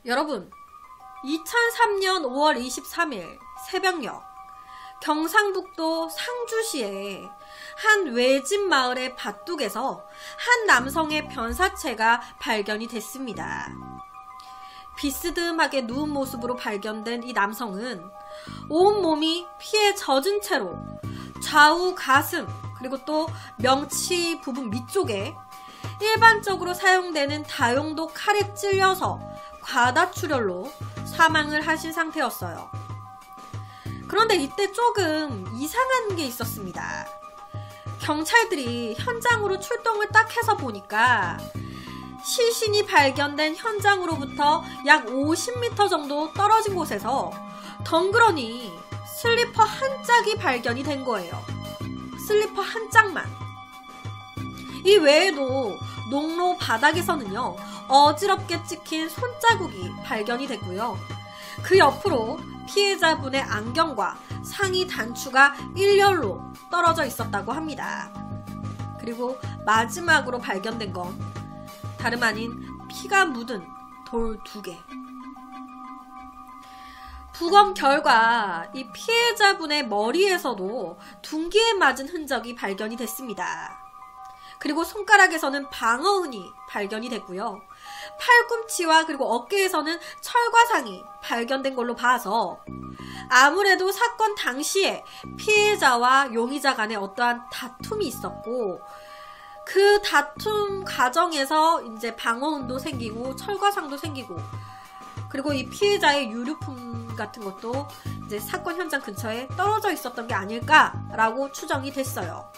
여러분, 2003년 5월 23일 새벽녘 경상북도 상주시의 한 외집 마을의 밭둑에서 한 남성의 변사체가 발견이 됐습니다. 비스듬하게 누운 모습으로 발견된 이 남성은 온몸이 피에 젖은 채로 좌우 가슴 그리고 또 명치 부분 밑쪽에 일반적으로 사용되는 다용도 칼에 찔려서 과다출혈로 사망을 하신 상태였어요. 그런데 이때 조금 이상한 게 있었습니다. 경찰들이 현장으로 출동을 딱 해서 보니까 시신이 발견된 현장으로부터 약 50m 정도 떨어진 곳에서 덩그러니 슬리퍼 한 짝이 발견이 된 거예요. 슬리퍼 한 짝만. 이 외에도 농로 바닥에서는요, 어지럽게 찍힌 손자국이 발견이 됐고요. 그 옆으로 피해자분의 안경과 상의 단추가 일렬로 떨어져 있었다고 합니다. 그리고 마지막으로 발견된 건 다름 아닌 피가 묻은 돌 2개. 부검 결과 이 피해자분의 머리에서도 둔기에 맞은 흔적이 발견이 됐습니다. 그리고 손가락에서는 방어흔이 발견이 됐고요. 팔꿈치와 그리고 어깨에서는 철과상이 발견된 걸로 봐서 아무래도 사건 당시에 피해자와 용의자 간에 어떠한 다툼이 있었고 그 다툼 과정에서 이제 방어흔도 생기고 철과상도 생기고 그리고 이 피해자의 유류품 같은 것도 이제 사건 현장 근처에 떨어져 있었던 게 아닐까라고 추정이 됐어요.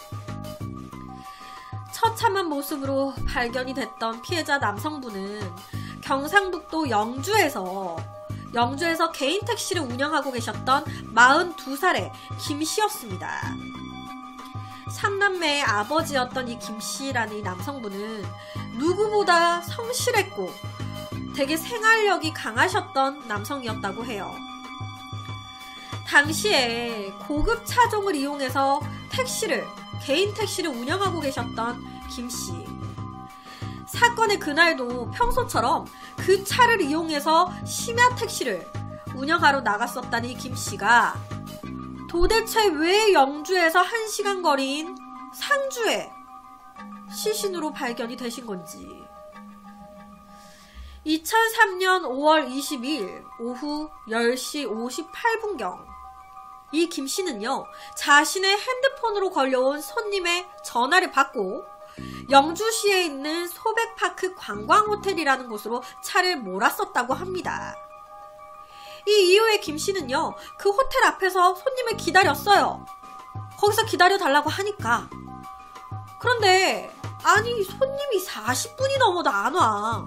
처참한 모습으로 발견이 됐던 피해자 남성분은 경상북도 영주에서 개인 택시를 운영하고 계셨던 42살의 김씨였습니다. 3남매의 아버지였던 이 김씨라는 이 남성분은 누구보다 성실했고 되게 생활력이 강하셨던 남성이었다고 해요. 당시에 고급 차종을 이용해서 개인 택시를 운영하고 계셨던 김씨. 사건의 그날도 평소처럼 그 차를 이용해서 심야 택시를 운영하러 나갔었다는 이 김씨가 도대체 왜 영주에서 1시간 거리인 상주에 시신으로 발견이 되신 건지. 2003년 5월 22일 오후 10시 58분경 이 김씨는요, 자신의 핸드폰으로 걸려온 손님의 전화를 받고 영주시에 있는 소백파크 관광호텔이라는 곳으로 차를 몰았었다고 합니다. 이 이후에 김씨는요, 그 호텔 앞에서 손님을 기다렸어요. 거기서 기다려달라고 하니까. 그런데 아니 손님이 40분이 넘어도 안 와.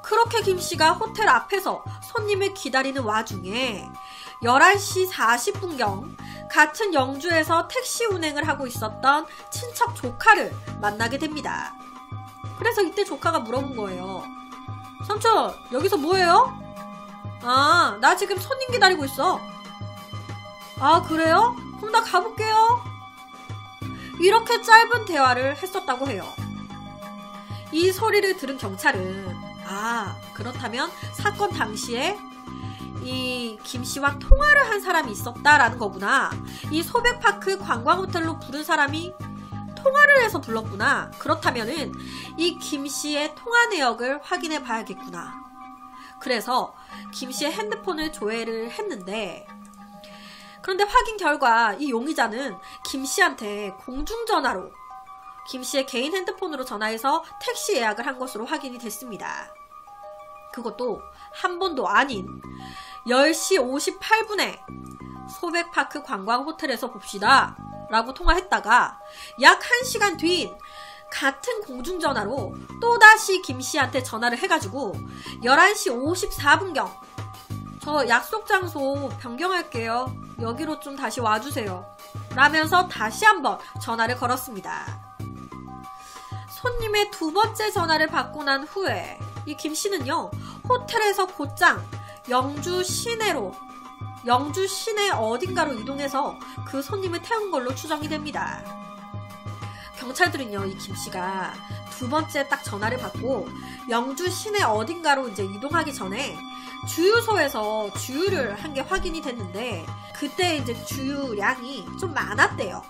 그렇게 김씨가 호텔 앞에서 손님을 기다리는 와중에 11시 40분경 같은 영주에서 택시 운행을 하고 있었던 친척 조카를 만나게 됩니다. 그래서 이때 조카가 물어본 거예요. 삼촌, 여기서 뭐해요? 아, 나 지금 손님 기다리고 있어. 아, 그래요? 그럼 나 가볼게요. 이렇게 짧은 대화를 했었다고 해요. 이 소리를 들은 경찰은 그렇다면 사건 당시에 이 김씨와 통화를 한 사람이 있었다라는 거구나. 이 소백파크 관광호텔로 부른 사람이 통화를 해서 불렀구나. 그렇다면은 이 김씨의 통화 내역을 확인해 봐야겠구나. 그래서 김씨의 핸드폰을 조회를 했는데, 그런데 확인 결과 이 용의자는 김씨한테 공중전화로 김씨의 개인 핸드폰으로 전화해서 택시 예약을 한 것으로 확인이 됐습니다. 그것도 한 번도 아닌 10시 58분에 소백파크 관광호텔에서 봅시다 라고 통화했다가 약 1시간 뒤인 같은 공중전화로 또다시 김씨한테 전화를 해가지고 11시 54분경 저 약속 장소 변경할게요. 여기로 좀 다시 와주세요. 라면서 다시 한번 전화를 걸었습니다. 손님의 2번째 전화를 받고 난 후에 이 김씨는요, 호텔에서 곧장 영주 시내 어딘가로 이동해서 그 손님을 태운 걸로 추정이 됩니다. 경찰들은요, 이 김씨가 두 번째 딱 전화를 받고 영주 시내 어딘가로 이제 이동하기 전에 주유소에서 주유를 한 게 확인이 됐는데, 그때 이제 주유량이 좀 많았대요.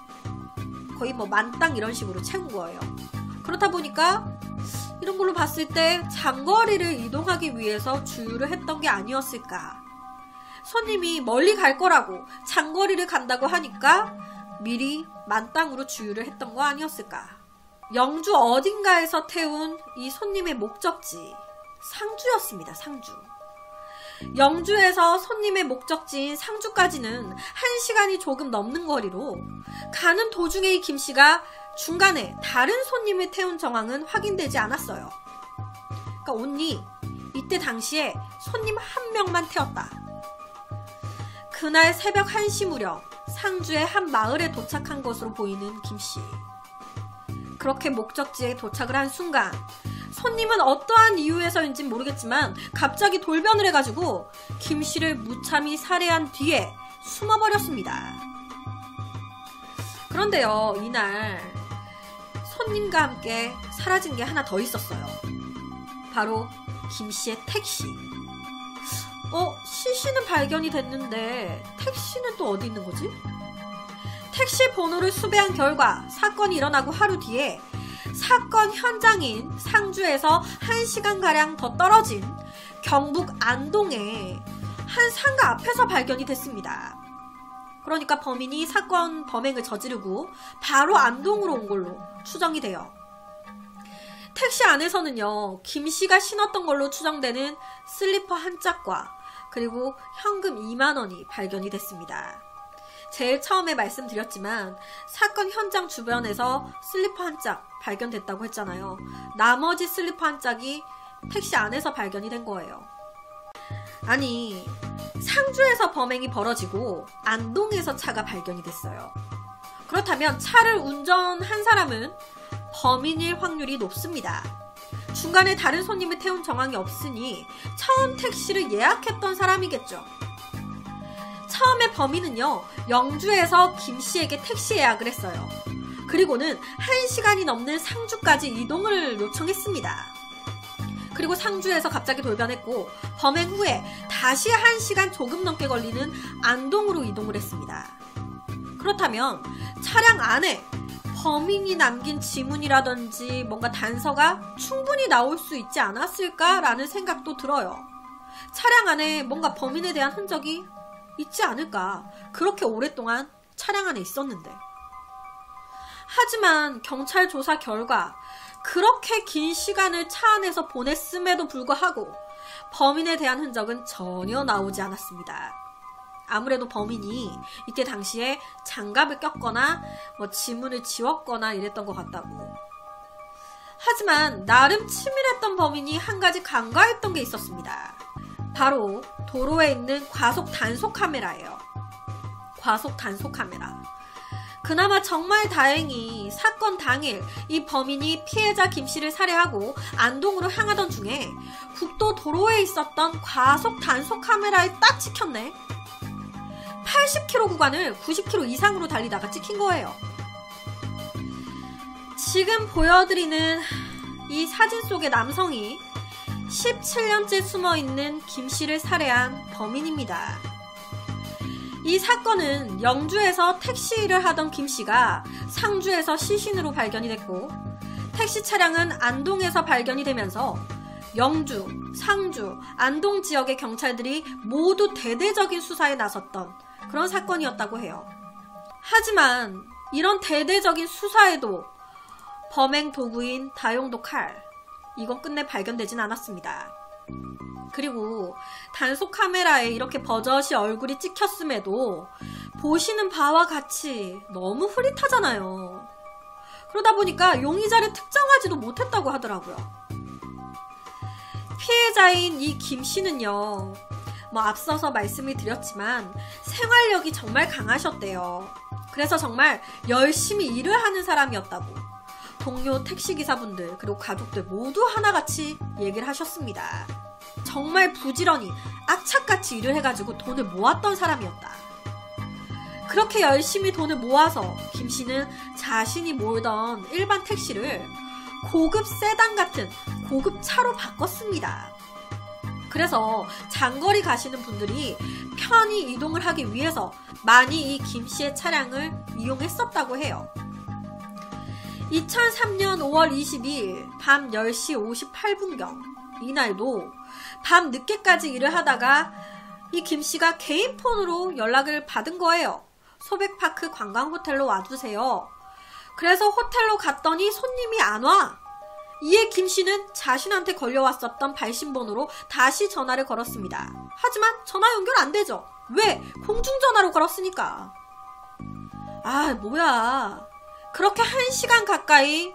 거의 뭐 만땅 이런 식으로 채운 거예요. 그렇다 보니까 이런 걸로 봤을 때 장거리를 이동하기 위해서 주유를 했던 게 아니었을까. 손님이 멀리 갈 거라고 장거리를 간다고 하니까 미리 만땅으로 주유를 했던 거 아니었을까. 영주 어딘가에서 태운 이 손님의 목적지, 상주였습니다. 상주. 영주에서 손님의 목적지인 상주까지는 1시간이 조금 넘는 거리로, 가는 도중에 이 김씨가 중간에 다른 손님을 태운 정황은 확인되지 않았어요. 그러니까 온리 이때 당시에 손님 한 명만 태웠다. 그날 새벽 1시 무렵 상주의 한 마을에 도착한 것으로 보이는 김씨. 그렇게 목적지에 도착을 한 순간 손님은 어떠한 이유에서인지 모르겠지만 갑자기 돌변을 해가지고 김씨를 무참히 살해한 뒤에 숨어버렸습니다. 그런데요, 이날 손님과 함께 사라진 게 하나 더 있었어요. 바로 김씨의 택시. 시신은 발견이 됐는데 택시는 또 어디 있는 거지? 택시 번호를 수배한 결과 사건이 일어나고 하루 뒤에 사건 현장인 상주에서 1시간가량 더 떨어진 경북 안동의 한 상가 앞에서 발견이 됐습니다. 그러니까 범인이 사건 범행을 저지르고 바로 안동으로 온 걸로 추정이 돼요. 택시 안에서는요, 김씨가 신었던 걸로 추정되는 슬리퍼 한 짝과 그리고 현금 2만 원이 발견이 됐습니다. 제일 처음에 말씀드렸지만 사건 현장 주변에서 슬리퍼 한 짝 발견됐다고 했잖아요. 나머지 슬리퍼 한 짝이 택시 안에서 발견이 된 거예요. 아니, 상주에서 범행이 벌어지고 안동에서 차가 발견이 됐어요. 그렇다면 차를 운전한 사람은 범인일 확률이 높습니다. 중간에 다른 손님을 태운 정황이 없으니 처음 택시를 예약했던 사람이겠죠. 처음에 범인은요, 영주에서 김씨에게 택시 예약을 했어요. 그리고는 1시간이 넘는 상주까지 이동을 요청했습니다. 그리고 상주에서 갑자기 돌변했고 범행 후에 다시 1시간 조금 넘게 걸리는 안동으로 이동을 했습니다. 그렇다면 차량 안에 범인이 남긴 지문이라든지 뭔가 단서가 충분히 나올 수 있지 않았을까라는 생각도 들어요. 차량 안에 뭔가 범인에 대한 흔적이 있지 않을까. 그렇게 오랫동안 차량 안에 있었는데. 하지만 경찰 조사 결과 그렇게 긴 시간을 차 안에서 보냈음에도 불구하고 범인에 대한 흔적은 전혀 나오지 않았습니다. 아무래도 범인이 이때 당시에 장갑을 꼈거나 지문을 지웠거나 이랬던 것 같다고. 하지만 나름 치밀했던 범인이 한 가지 간과했던 게 있었습니다. 바로 도로에 있는 과속 단속 카메라예요. 과속 단속 카메라. 그나마 정말 다행히 사건 당일 이 범인이 피해자 김씨를 살해하고 안동으로 향하던 중에 국도 도로에 있었던 과속 단속 카메라에 딱 찍혔네. 80km 구간을 90km 이상으로 달리다가 찍힌 거예요. 지금 보여드리는 이 사진 속의 남성이 17년째 숨어있는 김씨를 살해한 범인입니다. 이 사건은 영주에서 택시 일을 하던 김씨가 상주에서 시신으로 발견이 됐고, 택시 차량은 안동에서 발견이 되면서 영주, 상주, 안동 지역의 경찰들이 모두 대대적인 수사에 나섰던 그런 사건이었다고 해요. 하지만 이런 대대적인 수사에도 범행 도구인 다용도 칼, 이건 끝내 발견되진 않았습니다. 그리고 단속 카메라에 이렇게 버젓이 얼굴이 찍혔음에도 보시는 바와 같이 너무 흐릿하잖아요. 그러다 보니까 용의자를 특정하지도 못했다고 하더라고요. 피해자인 이 김씨는요, 앞서서 말씀을 드렸지만 생활력이 정말 강하셨대요. 그래서 정말 열심히 일을 하는 사람이었다고 동료 택시기사분들 그리고 가족들 모두 하나같이 얘기를 하셨습니다. 정말 부지런히 악착같이 일을 해가지고 돈을 모았던 사람이었다. 그렇게 열심히 돈을 모아서 김 씨는 자신이 몰던 일반 택시를 고급 세단 같은 고급 차로 바꿨습니다. 그래서 장거리 가시는 분들이 편히 이동을 하기 위해서 많이 이 김 씨의 차량을 이용했었다고 해요. 2003년 5월 22일 밤 10시 58분경 이날도 밤 늦게까지 일을 하다가 이 김 씨가 개인 폰으로 연락을 받은 거예요. 소백파크 관광호텔로 와주세요. 그래서 호텔로 갔더니 손님이 안 와. 이에 김 씨는 자신한테 걸려왔었던 발신번호로 다시 전화를 걸었습니다. 하지만 전화 연결 안 되죠. 왜? 공중전화로 걸었으니까. 아, 뭐야. 그렇게 1시간 가까이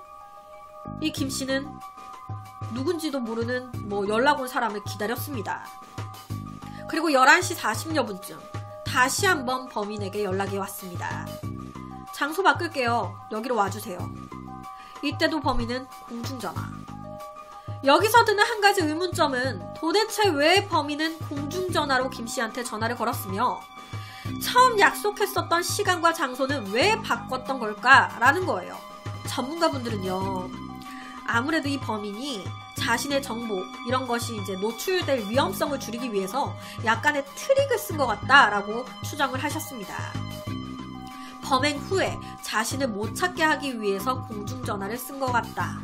이 김 씨는 누군지도 모르는 연락 온 사람을 기다렸습니다. 그리고 11시 40여 분쯤 다시 한번 범인에게 연락이 왔습니다. 장소 바꿀게요. 여기로 와주세요. 이때도 범인은 공중전화. 여기서 드는 한 가지 의문점은 도대체 왜 범인은 공중전화로 김 씨한테 전화를 걸었으며 처음 약속했었던 시간과 장소는 왜 바꿨던 걸까라는 거예요. 전문가분들은요, 아무래도 이 범인이 자신의 정보 이런 것이 이제 노출될 위험성을 줄이기 위해서 약간의 트릭을 쓴 것 같다라고 추정을 하셨습니다. 범행 후에 자신을 못 찾게 하기 위해서 공중전화를 쓴 것 같다.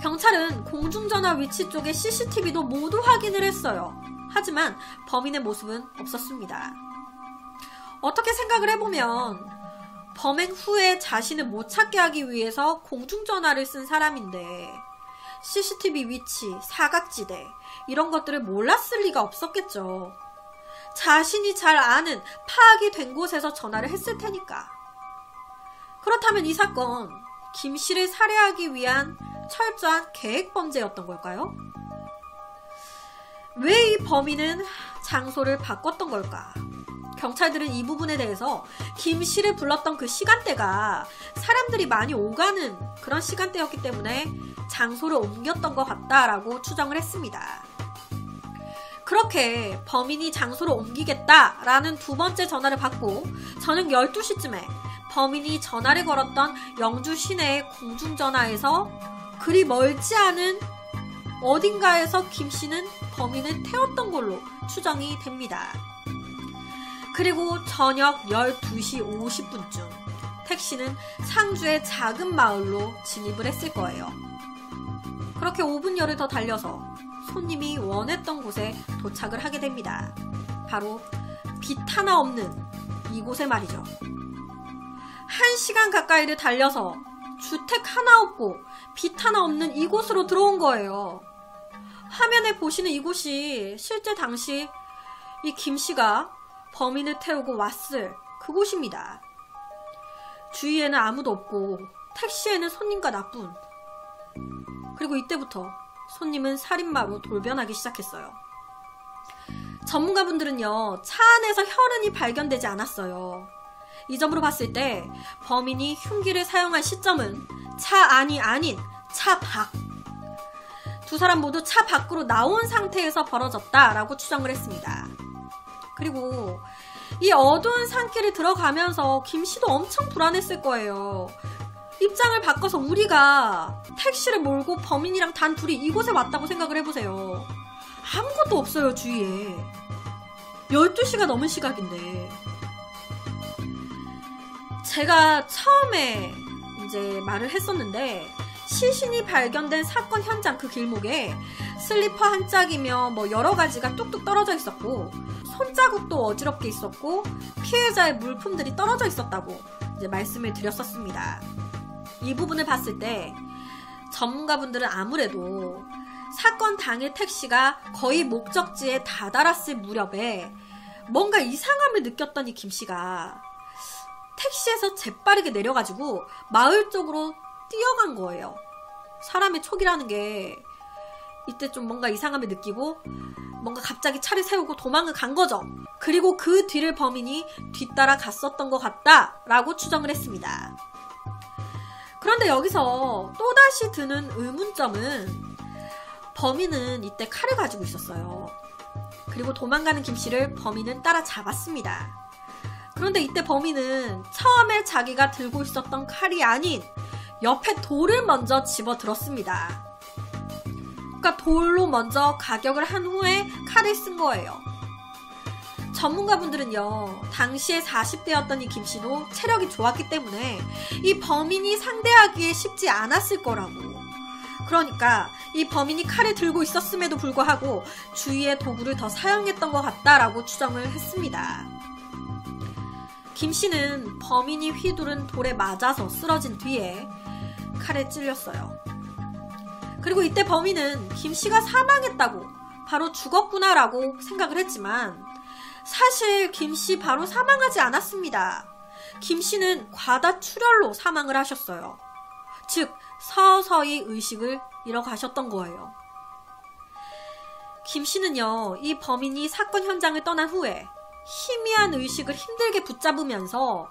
경찰은 공중전화 위치 쪽의 CCTV도 모두 확인을 했어요. 하지만 범인의 모습은 없었습니다. 어떻게 생각을 해보면 범행 후에 자신을 못 찾게 하기 위해서 공중전화를 쓴 사람인데 CCTV 위치, 사각지대 이런 것들을 몰랐을 리가 없었겠죠. 자신이 잘 아는 파악이 된 곳에서 전화를 했을 테니까. 그렇다면 이 사건 김 씨를 살해하기 위한 철저한 계획범죄였던 걸까요? 왜 이 범인은 장소를 바꿨던 걸까? 경찰들은 이 부분에 대해서 김 씨를 불렀던 그 시간대가 사람들이 많이 오가는 그런 시간대였기 때문에 장소를 옮겼던 것 같다라고 추정을 했습니다. 그렇게 범인이 장소를 옮기겠다라는 두 번째 전화를 받고 저녁 12시쯤에 범인이 전화를 걸었던 영주 시내의 공중전화에서 그리 멀지 않은 어딘가에서 김 씨는 범인을 태웠던 걸로 추정이 됩니다. 그리고 저녁 12시 50분쯤 택시는 상주의 작은 마을로 진입을 했을 거예요. 그렇게 5분여를 더 달려서 손님이 원했던 곳에 도착을 하게 됩니다. 바로 빛 하나 없는 이곳에 말이죠. 1시간 가까이를 달려서 주택 하나 없고 빛 하나 없는 이곳으로 들어온 거예요. 화면에 보시는 이곳이 실제 당시 이 김 씨가 범인을 태우고 왔을 그곳입니다. 주위에는 아무도 없고 택시에는 손님과 나뿐. 그리고 이때부터 손님은 살인마로 돌변하기 시작했어요. 전문가분들은요, 차 안에서 혈흔이 발견되지 않았어요. 이 점으로 봤을 때 범인이 흉기를 사용한 시점은 차 안이 아닌 차 밖. 두 사람 모두 차 밖으로 나온 상태에서 벌어졌다라고 추정을 했습니다. 그리고 이 어두운 산길을 들어가면서 김 씨도 엄청 불안했을 거예요. 입장을 바꿔서 우리가 택시를 몰고 범인이랑 단 둘이 이곳에 왔다고 생각을 해보세요. 아무것도 없어요, 주위에. 12시가 넘은 시각인데. 제가 처음에 이제 말을 했었는데, 시신이 발견된 사건 현장 그 길목에 슬리퍼 한 짝이며 여러 가지가 뚝뚝 떨어져 있었고, 손자국도 어지럽게 있었고, 피해자의 물품들이 떨어져 있었다고 이제 말씀을 드렸었습니다. 이 부분을 봤을 때 전문가분들은 아무래도 사건 당일 택시가 거의 목적지에 다다랐을 무렵에 뭔가 이상함을 느꼈던 이 김 씨가 택시에서 재빠르게 내려가지고 마을 쪽으로 뛰어간 거예요. 사람의 촉이라는 게 이때 좀 뭔가 이상함을 느끼고 뭔가 갑자기 차를 세우고 도망을 간 거죠. 그리고 그 뒤를 범인이 뒤따라 갔었던 것 같다라고 추정을 했습니다. 그런데 여기서 또다시 드는 의문점은 범인은 이때 칼을 가지고 있었어요. 그리고 도망가는 김 씨를 범인은 따라잡았습니다. 그런데 이때 범인은 처음에 자기가 들고 있었던 칼이 아닌 옆에 돌을 먼저 집어들었습니다. 그러니까 돌로 먼저 가격을 한 후에 칼을 쓴 거예요. 전문가분들은요, 당시에 40대였던 이 김씨도 체력이 좋았기 때문에 이 범인이 상대하기에 쉽지 않았을 거라고. 그러니까 이 범인이 칼을 들고 있었음에도 불구하고 주위의 도구를 더 사용했던 것 같다라고 추정을 했습니다. 김씨는 범인이 휘두른 돌에 맞아서 쓰러진 뒤에 칼에 찔렸어요. 그리고 이때 범인은 김씨가 사망했다고, 바로 죽었구나라고 생각을 했지만 사실 김씨 바로 사망하지 않았습니다. 김씨는 과다출혈로 사망을 하셨어요. 즉 서서히 의식을 잃어가셨던 거예요. 김씨는요, 이 범인이 사건 현장을 떠난 후에 희미한 의식을 힘들게 붙잡으면서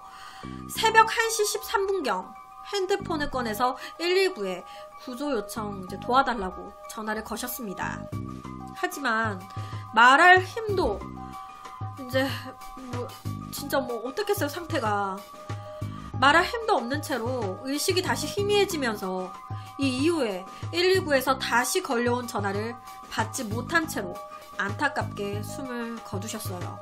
새벽 1시 13분경 핸드폰을 꺼내서 119에 구조 요청 도와달라고 전화를 거셨습니다. 하지만 말할 힘도 진짜 어떻겠어요, 상태가. 말할 힘도 없는 채로 의식이 다시 희미해지면서 이 이후에 119에서 다시 걸려온 전화를 받지 못한 채로 안타깝게 숨을 거두셨어요.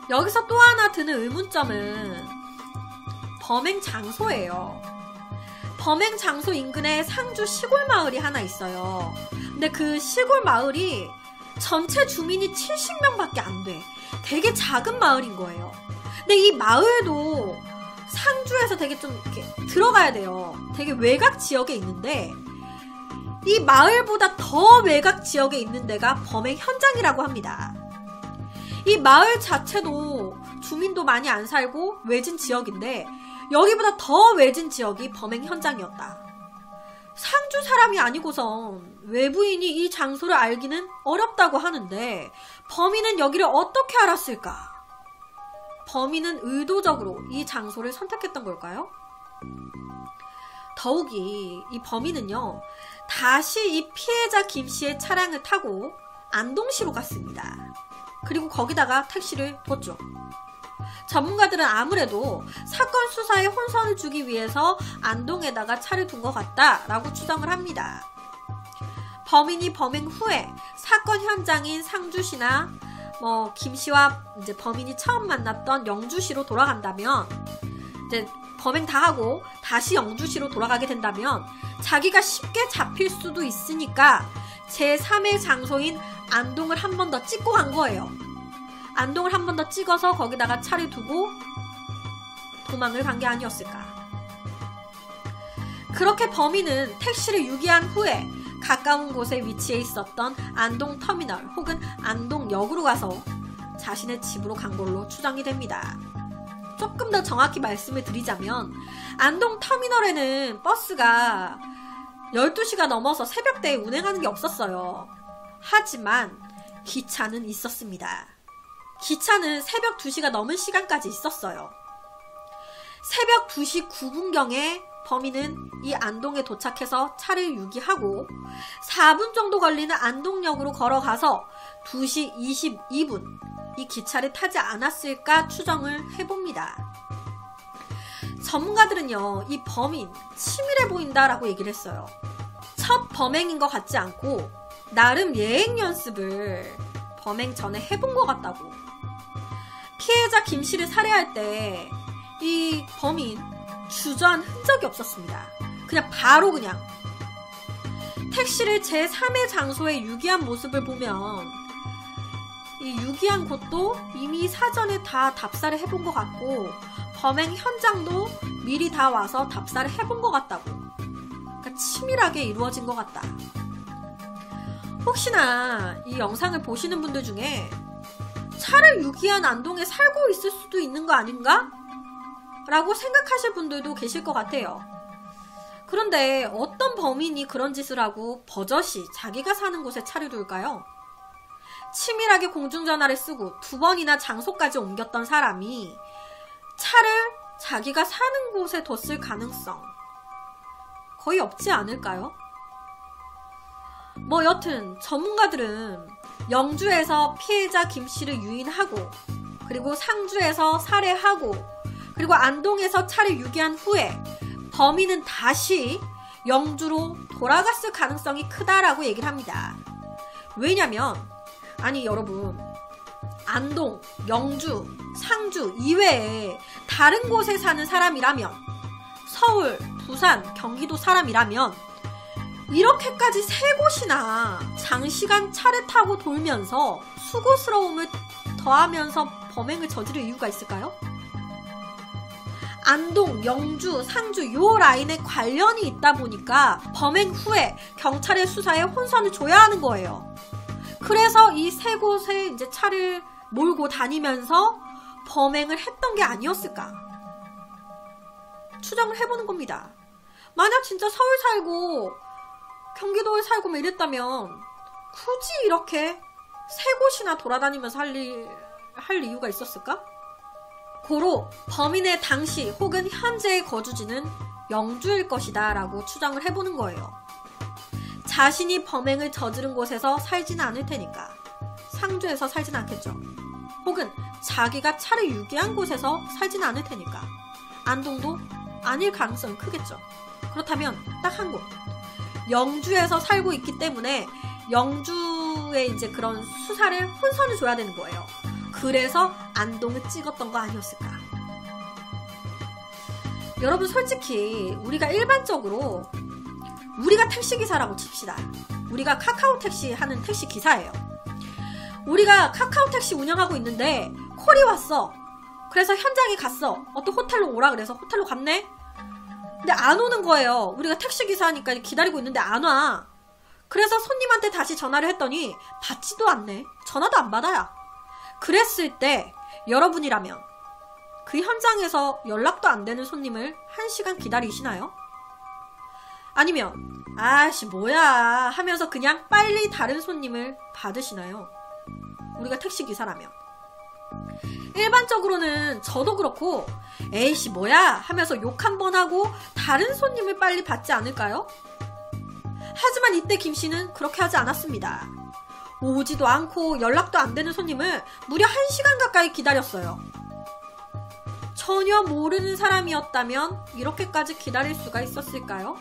여기서 또 하나 드는 의문점은 범행 장소예요. 범행 장소 인근에 상주 시골 마을이 하나 있어요. 근데 그 시골 마을이 전체 주민이 70명밖에 안 돼. 되게 작은 마을인 거예요. 근데 이 마을도 상주에서 되게 좀 이렇게 들어가야 돼요. 되게 외곽 지역에 있는데 이 마을보다 더 외곽 지역에 있는 데가 범행 현장이라고 합니다. 이 마을 자체도 주민도 많이 안 살고 외진 지역인데 여기보다 더 외진 지역이 범행 현장이었다. 상주 사람이 아니고선 외부인이 이 장소를 알기는 어렵다고 하는데 범인은 여기를 어떻게 알았을까? 범인은 의도적으로 이 장소를 선택했던 걸까요? 더욱이 이 범인은요, 다시 이 피해자 김씨의 차량을 타고 안동시로 갔습니다. 그리고 거기다가 택시를 뒀죠. 전문가들은 아무래도 사건 수사에 혼선을 주기 위해서 안동에다가 차를 둔 것 같다라고 추정을 합니다. 범인이 범행 후에 사건 현장인 상주시나 김씨와 이제 범인이 처음 만났던 영주시로 돌아간다면, 이제 범행 다 하고 다시 영주시로 돌아가게 된다면 자기가 쉽게 잡힐 수도 있으니까 제3의 장소인 안동을 한 번 더 찍고 간 거예요. 안동을 한 번 더 찍어서 거기다가 차를 두고 도망을 간 게 아니었을까. 그렇게 범인은 택시를 유기한 후에 가까운 곳에 위치해 있었던 안동 터미널 혹은 안동역으로 가서 자신의 집으로 간 걸로 추정이 됩니다. 조금 더 정확히 말씀을 드리자면 안동 터미널에는 버스가 12시가 넘어서 새벽대에 운행하는 게 없었어요. 하지만 기차는 있었습니다. 기차는 새벽 2시가 넘은 시간까지 있었어요. 새벽 2시 9분경에 범인은 이 안동에 도착해서 차를 유기하고 4분 정도 걸리는 안동역으로 걸어가서 2시 22분 이 기차를 타지 않았을까 추정을 해봅니다. 전문가들은요, 이 범인 치밀해 보인다라고 얘기를 했어요. 첫 범행인 것 같지 않고 나름 예행 연습을 범행 전에 해본 것 같다고. 피해자 김씨를 살해할 때 이 범인 주저한 흔적이 없었습니다. 그냥 바로 그냥 택시를 제3의 장소에 유기한 모습을 보면 이 유기한 곳도 이미 사전에 다 답사를 해본 것 같고 범행 현장도 미리 다 와서 답사를 해본 것 같다고. 그러니까 치밀하게 이루어진 것 같다. 혹시나 이 영상을 보시는 분들 중에 차를 유기한 안동에 살고 있을 수도 있는 거 아닌가? 라고 생각하실 분들도 계실 것 같아요. 그런데 어떤 범인이 그런 짓을 하고 버젓이 자기가 사는 곳에 차를 둘까요? 치밀하게 공중전화를 쓰고 2번이나 장소까지 옮겼던 사람이 차를 자기가 사는 곳에 뒀을 가능성 거의 없지 않을까요? 여튼 전문가들은 영주에서 피해자 김씨를 유인하고 그리고 상주에서 살해하고 그리고 안동에서 차를 유기한 후에 범인은 다시 영주로 돌아갔을 가능성이 크다라고 얘기를 합니다. 왜냐면 아니 여러분, 안동, 영주, 상주 이외에 다른 곳에 사는 사람이라면, 서울, 부산, 경기도 사람이라면 이렇게까지 세 곳이나 장시간 차를 타고 돌면서 수고스러움을 더하면서 범행을 저지를 이유가 있을까요? 안동, 영주, 상주 요 라인에 관련이 있다 보니까 범행 후에 경찰의 수사에 혼선을 줘야 하는 거예요. 그래서 이 세 곳에 이제 차를 몰고 다니면서 범행을 했던 게 아니었을까 추정을 해보는 겁니다. 만약 진짜 서울 살고 경기도에 살고 뭐 이랬다면 굳이 이렇게 세 곳이나 돌아다니면서 할 이유가 있었을까? 고로 범인의 당시 혹은 현재의 거주지는 영주일 것이다 라고 추정을 해보는 거예요. 자신이 범행을 저지른 곳에서 살지는 않을 테니까 상주에서 살지는 않겠죠. 혹은 자기가 차를 유기한 곳에서 살지는 않을 테니까 안동도 아닐 가능성이 크겠죠. 그렇다면 딱 한 곳, 영주에서 살고 있기 때문에 영주에 이제 그런 수사를 혼선을 줘야 되는 거예요. 그래서 안동을 찍었던 거 아니었을까? 여러분 솔직히 우리가 일반적으로 우리가 택시기사라고 칩시다. 우리가 카카오 택시 하는 택시 기사예요. 우리가 카카오 택시 운영하고 있는데 콜이 왔어. 그래서 현장에 갔어. 어떤 호텔로 오라 그래서 호텔로 갔네. 근데 안 오는 거예요. 우리가 택시기사니까 기다리고 있는데 안 와. 그래서 손님한테 다시 전화를 했더니 받지도 않네. 전화도 안 받아요. 그랬을 때 여러분이라면 그 현장에서 연락도 안 되는 손님을 1시간 기다리시나요? 아니면 아씨 뭐야 하면서 그냥 빨리 다른 손님을 받으시나요? 우리가 택시기사라면. 일반적으로는 저도 그렇고 에이씨 뭐야 하면서 욕 한 번 하고 다른 손님을 빨리 받지 않을까요? 하지만 이때 김씨는 그렇게 하지 않았습니다. 오지도 않고 연락도 안 되는 손님을 무려 1시간 가까이 기다렸어요. 전혀 모르는 사람이었다면 이렇게까지 기다릴 수가 있었을까요?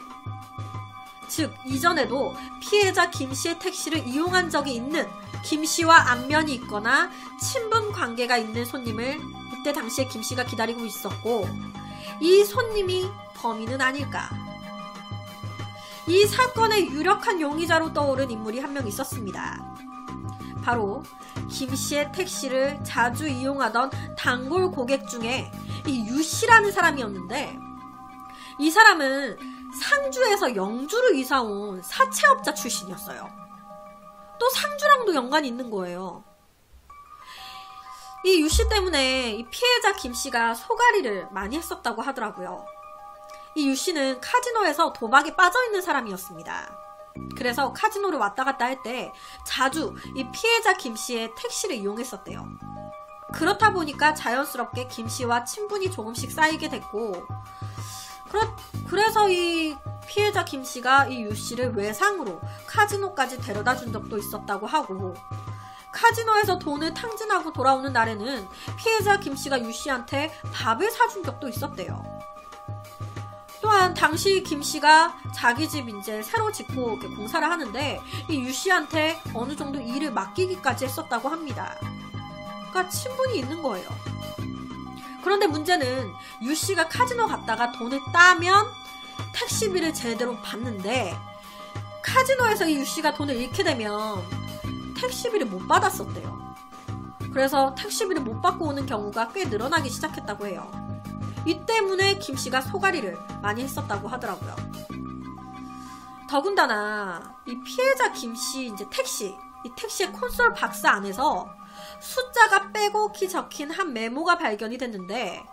즉 이전에도 피해자 김씨의 택시를 이용한 적이 있는, 김씨와 안면이 있거나 친분 관계가 있는 손님을 이때 당시에 김씨가 기다리고 있었고, 이 손님이 범인은 아닐까. 이 사건의 유력한 용의자로 떠오른 인물이 한 명 있었습니다. 바로 김씨의 택시를 자주 이용하던 단골 고객 중에 이 유씨라는 사람이었는데, 이 사람은 상주에서 영주로 이사온 사채업자 출신이었어요. 또 상주랑도 연관이 있는 거예요. 이 유씨 때문에 이 피해자 김씨가 소가리를 많이 했었다고 하더라고요. 이 유씨는 카지노에서 도박에 빠져있는 사람이었습니다. 그래서 카지노를 왔다 갔다 할 때 자주 이 피해자 김씨의 택시를 이용했었대요. 그렇다 보니까 자연스럽게 김씨와 친분이 조금씩 쌓이게 됐고, 그래서 이 피해자 김씨가 이 유씨를 외상으로 카지노까지 데려다 준 적도 있었다고 하고, 카지노에서 돈을 탕진하고 돌아오는 날에는 피해자 김씨가 유씨한테 밥을 사준 적도 있었대요. 또한 당시 김씨가 자기 집 이제 새로 짓고 이렇게 공사를 하는데 이 유씨한테 어느 정도 일을 맡기기까지 했었다고 합니다. 그러니까 친분이 있는 거예요. 그런데 문제는 유씨가 카지노 갔다가 돈을 따면 택시비를 제대로 받는데, 카지노에서 이 유씨가 돈을 잃게 되면 택시비를 못 받았었대요. 그래서 택시비를 못 받고 오는 경우가 꽤 늘어나기 시작했다고 해요. 이 때문에 김씨가 소가리를 많이 했었다고 하더라고요. 더군다나 이 피해자 김씨 이제 이 택시의 콘솔 박스 안에서 숫자가 빼곡히 적힌 한 메모가 발견이 됐는데,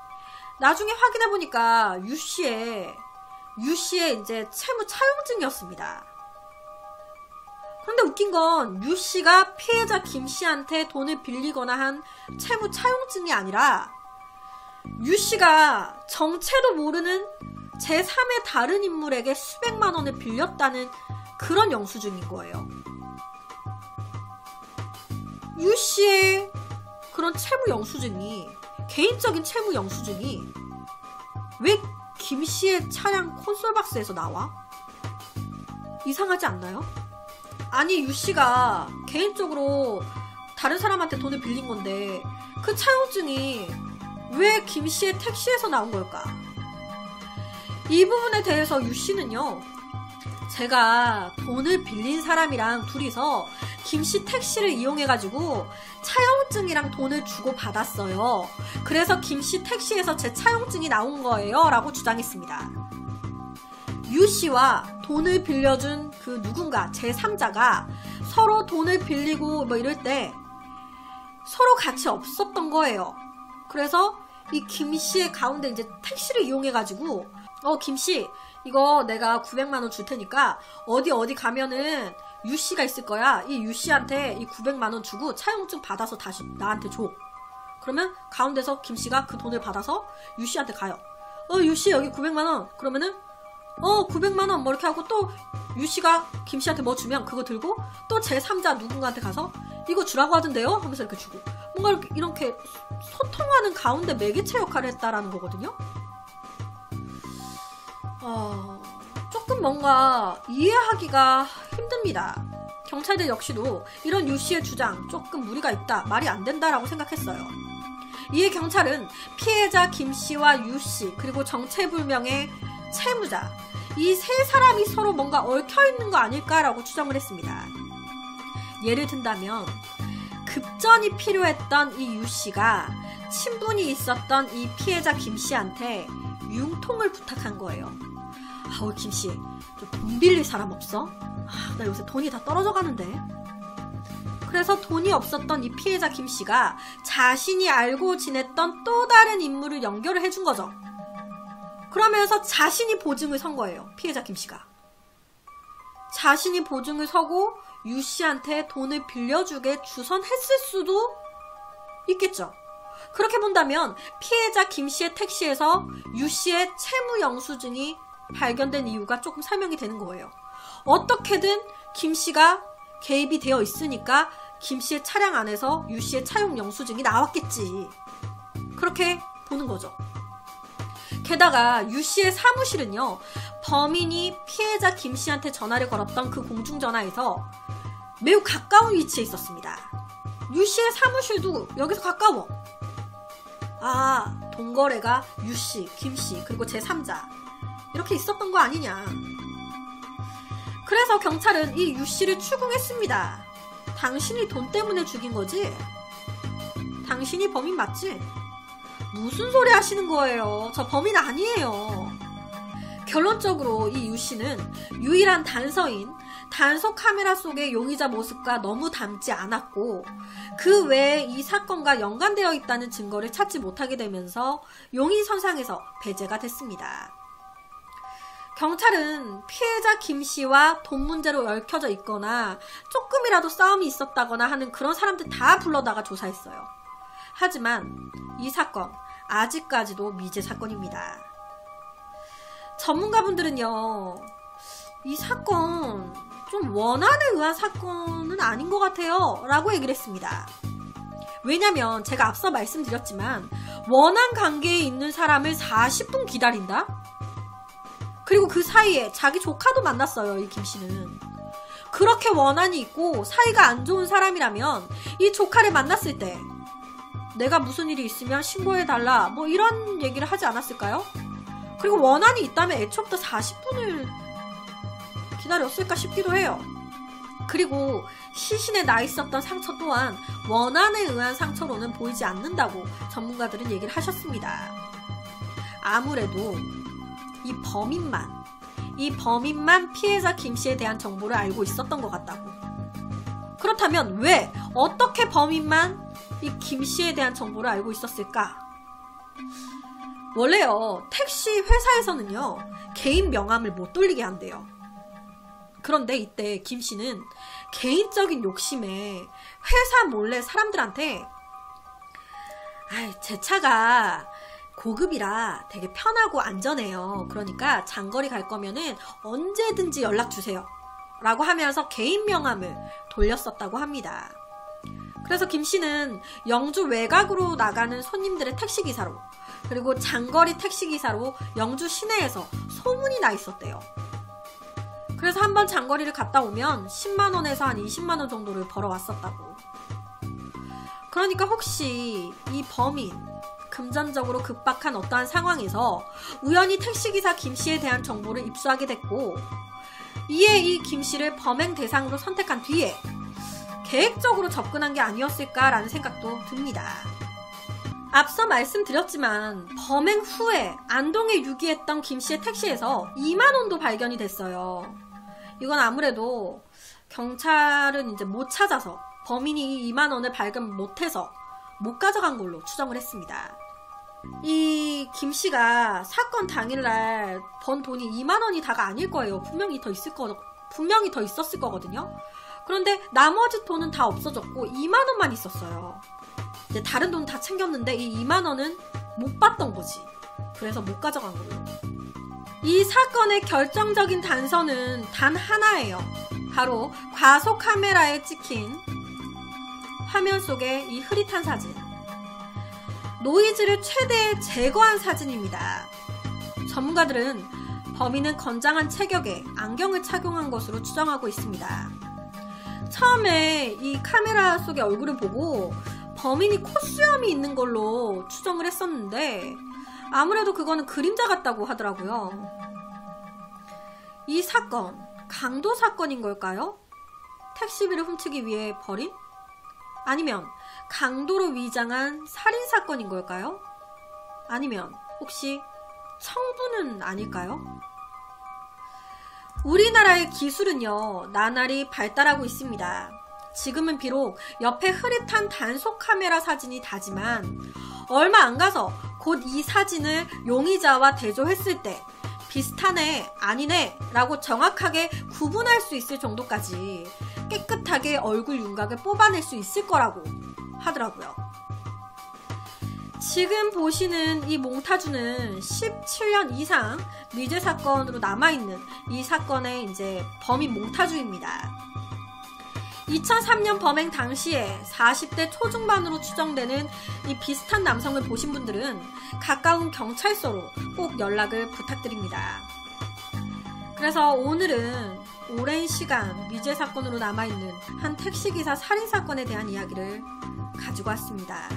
나중에 확인해보니까 유씨의 이제 채무 차용증이었습니다. 그런데 웃긴 건 유씨가 피해자 김씨한테 돈을 빌리거나 한 채무 차용증이 아니라 유씨가 정체도 모르는 제3의 다른 인물에게 수백만 원을 빌렸다는 그런 영수증인 거예요. 유씨의 그런 채무 영수증이, 개인적인 채무 영수증이 왜 김씨의 차량 콘솔박스에서 나와? 이상하지 않나요? 아니, 유씨가 개인적으로 다른 사람한테 돈을 빌린 건데 그 차용증이 왜 김씨의 택시에서 나온 걸까? 이 부분에 대해서 유씨는요, 제가 돈을 빌린 사람이랑 둘이서 김씨 택시를 이용해가지고 차용증이랑 돈을 주고 받았어요. 그래서 김씨 택시에서 제 차용증이 나온 거예요 라고 주장했습니다. 유씨와 돈을 빌려준 그 누군가 제3자가 서로 돈을 빌리고 뭐 이럴 때 서로 같이 없었던 거예요. 그래서 이 김씨의 가운데 이제 택시를 이용해가지고 김씨 이거 내가 900만원 줄 테니까 어디 가면은 유씨가 있을 거야. 이 유씨한테 이 900만원 주고 차용증 받아서 다시 나한테 줘. 그러면 가운데서 김씨가 그 돈을 받아서 유씨한테 가요. 유씨 여기 900만원. 그러면은 900만원 뭐 이렇게 하고 또 유씨가 김씨한테 뭐 주면 그거 들고 또 제3자 누군가한테 가서 이거 주라고 하던데요? 하면서 이렇게 주고 뭔가 이렇게 소통하는 가운데 매개체 역할을 했다라는 거거든요. 조금 뭔가 이해하기가 힘듭니다. 경찰들 역시도 이런 유씨의 주장 조금 무리가 있다, 말이 안 된다라고 생각했어요. 이에 경찰은 피해자 김씨와 유씨 그리고 정체불명의 채무자 이 세 사람이 서로 뭔가 얽혀있는 거 아닐까라고 추정을 했습니다. 예를 든다면 급전이 필요했던 이 유씨가 친분이 있었던 이 피해자 김씨한테 융통을 부탁한 거예요. 김씨 좀 돈 빌릴 사람 없어? 나 요새 돈이 다 떨어져 가는데. 그래서 돈이 없었던 이 피해자 김씨가 자신이 알고 지냈던 또 다른 인물을 연결을 해준 거죠. 그러면서 자신이 보증을 선 거예요. 피해자 김씨가 자신이 보증을 서고 유씨한테 돈을 빌려주게 주선했을 수도 있겠죠. 그렇게 본다면 피해자 김씨의 택시에서 유씨의 채무 영수증이 발견된 이유가 조금 설명이 되는 거예요. 어떻게든 김씨가 개입이 되어 있으니까 김씨의 차량 안에서 유씨의 차용 영수증이 나왔겠지. 그렇게 보는 거죠. 게다가 유씨의 사무실은요, 범인이 피해자 김씨한테 전화를 걸었던 그 공중전화에서 매우 가까운 위치에 있었습니다. 유씨의 사무실도 여기서 가까워. 동거래가 유씨, 김씨 그리고 제3자 이렇게 있었던 거 아니냐. 그래서 경찰은 이 유씨를 추궁했습니다. 당신이 돈 때문에 죽인 거지? 당신이 범인 맞지? 무슨 소리 하시는 거예요? 저 범인 아니에요. 결론적으로 이 유씨는 유일한 단서인 단속 카메라 속의 용의자 모습과 너무 닮지 않았고 그 외에 이 사건과 연관되어 있다는 증거를 찾지 못하게 되면서 용의선상에서 배제가 됐습니다. 경찰은 피해자 김씨와 돈 문제로 얽혀져 있거나 조금이라도 싸움이 있었다거나 하는 그런 사람들 다 불러다가 조사했어요. 하지만 이 사건 아직까지도 미제 사건입니다. 전문가분들은요, 이 사건 좀 원한에 의한 사건은 아닌 것 같아요 라고 얘기를 했습니다. 왜냐면 제가 앞서 말씀드렸지만 원한 관계에 있는 사람을 40분 기다린다? 그리고 그 사이에 자기 조카도 만났어요. 이 김씨는. 그렇게 원한이 있고 사이가 안 좋은 사람이라면 이 조카를 만났을 때 내가 무슨 일이 있으면 신고해달라 뭐 이런 얘기를 하지 않았을까요? 그리고 원한이 있다면 애초부터 40분을 기다렸을까 싶기도 해요. 그리고 시신에 나 있었던 상처 또한 원한에 의한 상처로는 보이지 않는다고 전문가들은 얘기를 하셨습니다. 아무래도 이 범인만 피해자 김씨에 대한 정보를 알고 있었던 것 같다고. 그렇다면 왜, 어떻게 범인만 이 김씨에 대한 정보를 알고 있었을까? 원래요, 택시 회사에서는요, 개인 명함을 못 돌리게 한대요. 그런데 이때 김씨는 개인적인 욕심에 회사 몰래 사람들한테 제 차가 고급이라 되게 편하고 안전해요. 그러니까 장거리 갈 거면은 언제든지 연락 주세요 라고 하면서 개인 명함을 돌렸었다고 합니다. 그래서 김 씨는 영주 외곽으로 나가는 손님들의 택시기사로, 그리고 장거리 택시기사로 영주 시내에서 소문이 나 있었대요. 그래서 한번 장거리를 갔다 오면 10만원에서 한 20만원 정도를 벌어왔었다고. 그러니까 혹시 이 범인, 금전적으로 급박한 어떠한 상황에서 우연히 택시기사 김 씨에 대한 정보를 입수하게 됐고, 이에 이 김 씨를 범행 대상으로 선택한 뒤에 계획적으로 접근한 게 아니었을까라는 생각도 듭니다. 앞서 말씀드렸지만 범행 후에 안동에 유기했던 김 씨의 택시에서 2만원도 발견이 됐어요. 이건 아무래도 경찰은 이제 못 찾아서 범인이 이 2만원을 발견 못해서 못 가져간 걸로 추정을 했습니다. 이 김 씨가 사건 당일날 번 돈이 2만원이 다가 아닐 거예요. 분명히 더 있었을 거거든요. 그런데 나머지 돈은 다 없어졌고 2만원만 있었어요. 이제 다른 돈 다 챙겼는데 이 2만원은 못 봤던 거지. 그래서 못 가져간 걸로. 이 사건의 결정적인 단서는 단 하나예요. 바로 과속 카메라에 찍힌 화면 속의 이 흐릿한 사진. 노이즈를 최대 제거한 사진입니다. 전문가들은 범인은 건장한 체격에 안경을 착용한 것으로 추정하고 있습니다. 처음에 이 카메라 속의 얼굴을 보고 범인이 콧수염이 있는 걸로 추정을 했었는데 아무래도 그거는 그림자 같다고 하더라고요. 이 사건, 강도 사건인 걸까요? 택시비를 훔치기 위해 벌인? 아니면 강도로 위장한 살인사건인 걸까요? 아니면 혹시 청부는 아닐까요? 우리나라의 기술은요, 나날이 발달하고 있습니다. 지금은 비록 옆에 흐릿한 단속 카메라 사진이 다지만 얼마 안 가서 곧 이 사진을 용의자와 대조했을 때 비슷하네, 아니네 라고 정확하게 구분할 수 있을 정도까지 깨끗하게 얼굴 윤곽을 뽑아낼 수 있을 거라고 하더라고요. 지금 보시는 이 몽타주는 17년 이상 미제 사건으로 남아있는 이 사건의 이제 범인 몽타주입니다. 2003년 범행 당시에 40대 초중반으로 추정되는 이 비슷한 남성을 보신 분들은 가까운 경찰서로 꼭 연락을 부탁드립니다. 그래서 오늘은 오랜 시간 미제 사건으로 남아있는 한 택시기사 살인사건에 대한 이야기를 가지고 왔습니다.